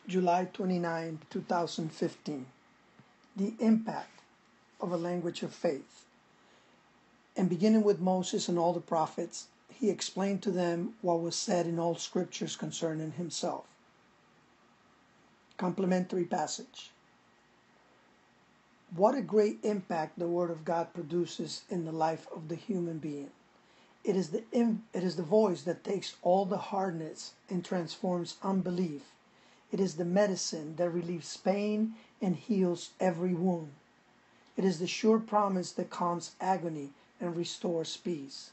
July 29, 2015. The impact of a language of faith. And beginning with Moses and all the prophets, he explained to them what was said in all scriptures concerning himself. Complementary passage. What a great impact the Word of God produces in the life of the human being. It is the voice that takes all the hardness and transforms unbelief. It is the medicine that relieves pain and heals every wound. It is the sure promise that calms agony and restores peace.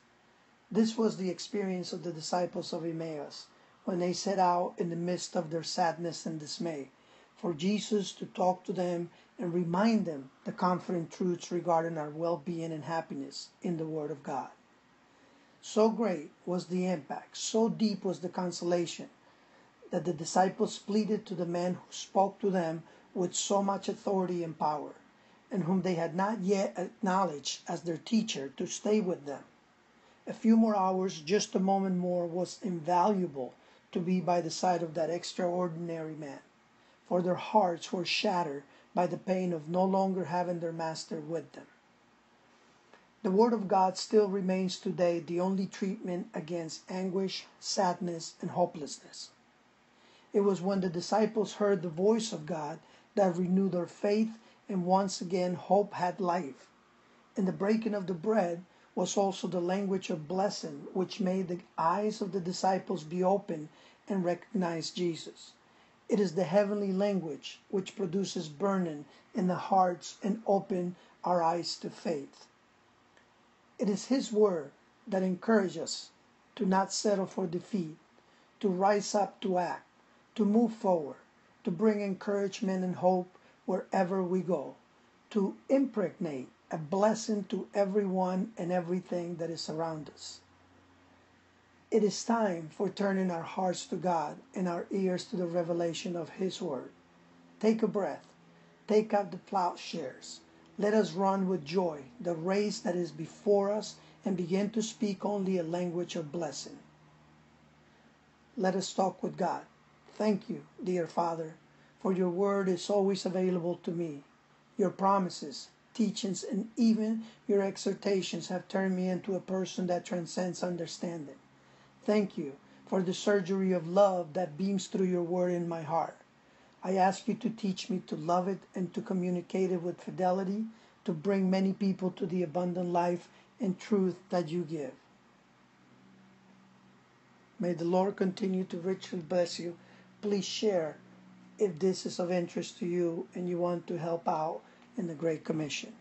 This was the experience of the disciples of Emmaus when they set out in the midst of their sadness and dismay, for Jesus to talk to them and remind them the confident truths regarding our well-being and happiness in the Word of God. So great was the impact, so deep was the consolation, that the disciples pleaded to the man who spoke to them with so much authority and power, and whom they had not yet acknowledged as their teacher, to stay with them. A few more hours, just a moment more, was invaluable to be by the side of that extraordinary man, for their hearts were shattered by the pain of no longer having their master with them. The Word of God still remains today the only treatment against anguish, sadness, and hopelessness. It was when the disciples heard the voice of God that renewed their faith, and once again hope had life. And the breaking of the bread was also the language of blessing, which made the eyes of the disciples be open and recognize Jesus. It is the heavenly language which produces burning in the hearts and open our eyes to faith. It is His word that encourages us to not settle for defeat, to rise up to act, to move forward, to bring encouragement and hope wherever we go, to impregnate a blessing to everyone and everything that is around us. It is time for turning our hearts to God and our ears to the revelation of His word. Take a breath. Take out the plowshares. Let us run with joy the race that is before us and begin to speak only a language of blessing. Let us talk with God. Thank you, dear Father, for your word is always available to me. Your promises, teachings, and even your exhortations have turned me into a person that transcends understanding. Thank you for the surgery of love that beams through your word in my heart. I ask you to teach me to love it and to communicate it with fidelity, to bring many people to the abundant life and truth that you give. May the Lord continue to richly bless you. Please share if this is of interest to you and you want to help out in the Great Commission.